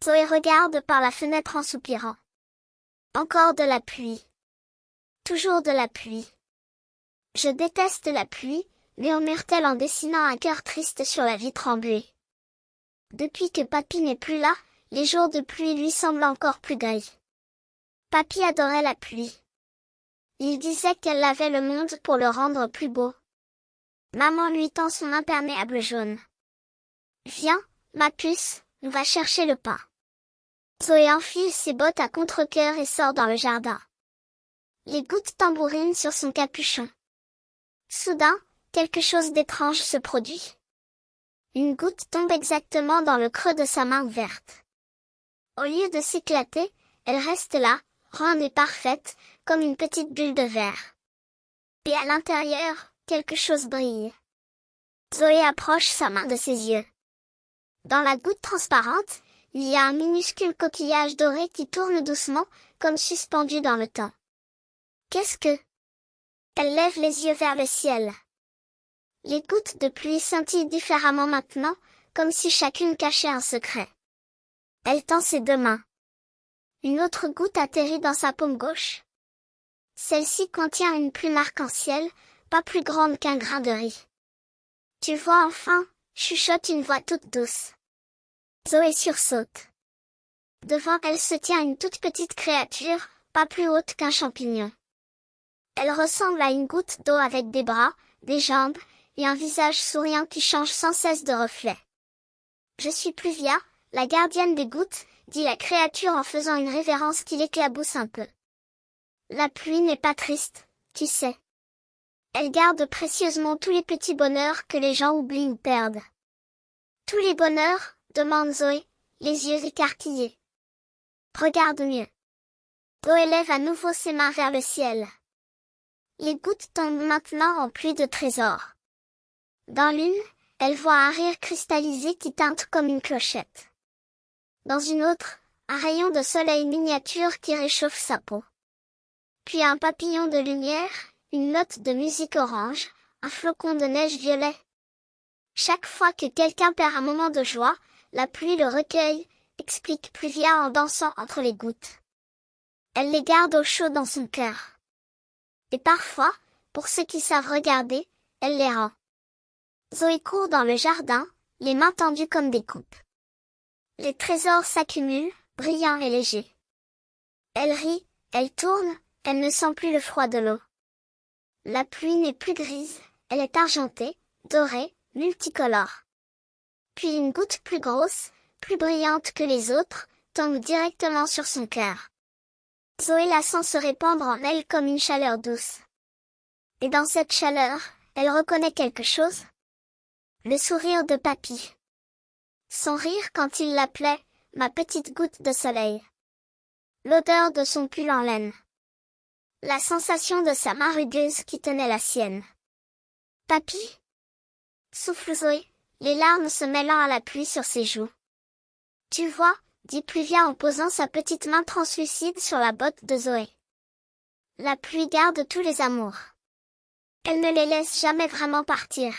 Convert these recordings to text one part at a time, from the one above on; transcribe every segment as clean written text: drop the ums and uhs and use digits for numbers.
Zoé regarde par la fenêtre en soupirant. Encore de la pluie. Toujours de la pluie. Je déteste la pluie, murmure-t-elle en dessinant un cœur triste sur la vitre embuée. Depuis que Papy n'est plus là, les jours de pluie lui semblent encore plus gris. Papy adorait la pluie. Il disait qu'elle lavait le monde pour le rendre plus beau. Maman lui tend son imperméable jaune. Viens, ma puce, on va chercher le pain. Zoé enfile ses bottes à contre-cœur et sort dans le jardin. Les gouttes tambourinent sur son capuchon. Soudain, quelque chose d'étrange se produit. Une goutte tombe exactement dans le creux de sa main ouverte. Au lieu de s'éclater, elle reste là, ronde et parfaite, comme une petite bulle de verre. Et à l'intérieur, quelque chose brille. Zoé approche sa main de ses yeux. Dans la goutte transparente, il y a un minuscule coquillage doré qui tourne doucement, comme suspendu dans le temps. Qu'est-ce que... Elle lève les yeux vers le ciel. Les gouttes de pluie scintillent différemment maintenant, comme si chacune cachait un secret. Elle tend ses deux mains. Une autre goutte atterrit dans sa paume gauche. Celle-ci contient une plume arc-en-ciel, pas plus grande qu'un grain de riz. Tu vois enfin, chuchote une voix toute douce. Zoé sursaute. Devant elle se tient une toute petite créature, pas plus haute qu'un champignon. Elle ressemble à une goutte d'eau avec des bras, des jambes, et un visage souriant qui change sans cesse de reflet. Je suis Pluvia, la gardienne des gouttes, dit la créature en faisant une révérence qui l'éclabousse un peu. La pluie n'est pas triste, tu sais. Elle garde précieusement tous les petits bonheurs que les gens oublient ou perdent. Tous les bonheurs, demande Zoé, les yeux écarquillés. Regarde mieux. Zoé lève à nouveau ses mains vers le ciel. Les gouttes tombent maintenant en pluie de trésors. Dans l'une, elle voit un rire cristallisé qui teinte comme une clochette. Dans une autre, un rayon de soleil miniature qui réchauffe sa peau. Puis un papillon de lumière, une note de musique orange, un flocon de neige violet. Chaque fois que quelqu'un perd un moment de joie, la pluie le recueille, explique Pluvia en dansant entre les gouttes. Elle les garde au chaud dans son cœur. Et parfois, pour ceux qui savent regarder, elle les rend. Zoé court dans le jardin, les mains tendues comme des coupes. Les trésors s'accumulent, brillants et légers. Elle rit, elle tourne, elle ne sent plus le froid de l'eau. La pluie n'est plus grise, elle est argentée, dorée, multicolore. Puis une goutte plus grosse, plus brillante que les autres, tombe directement sur son cœur. Zoé la sent se répandre en elle comme une chaleur douce. Et dans cette chaleur, elle reconnaît quelque chose. Le sourire de Papy. Son rire quand il l'appelait « ma petite goutte de soleil ». L'odeur de son pull en laine. La sensation de sa main rugueuse qui tenait la sienne. « Papy ?» souffle Zoé, les larmes se mêlant à la pluie sur ses joues. « Tu vois ?» dit Pluvia en posant sa petite main translucide sur la botte de Zoé. La pluie garde tous les amours. Elle ne les laisse jamais vraiment partir.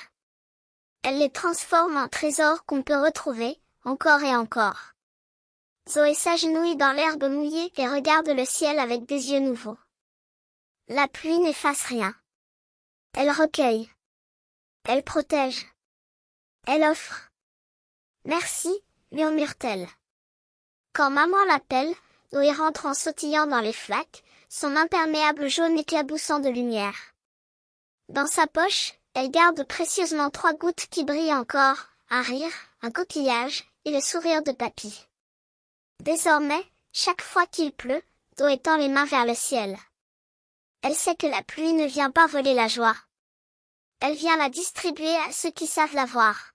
Elle les transforme en trésors qu'on peut retrouver, encore et encore. Zoé s'agenouille dans l'herbe mouillée et regarde le ciel avec des yeux nouveaux. La pluie n'efface rien. Elle recueille. Elle protège. Elle offre. Merci, murmure-t-elle. Quand maman l'appelle, Zoé rentre en sautillant dans les flaques, son imperméable jaune éclaboussant de lumière. Dans sa poche, elle garde précieusement 3 gouttes qui brillent encore, un rire, un coquillage, et le sourire de Papy. Désormais, chaque fois qu'il pleut, Zoé tend les mains vers le ciel. Elle sait que la pluie ne vient pas voler la joie. Elle vient la distribuer à ceux qui savent la voir.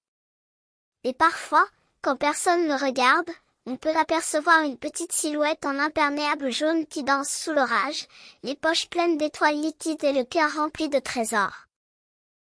Et parfois, quand personne ne regarde, on peut apercevoir une petite silhouette en imperméable jaune qui danse sous l'orage, les poches pleines d'étoiles liquides et le cœur rempli de trésors.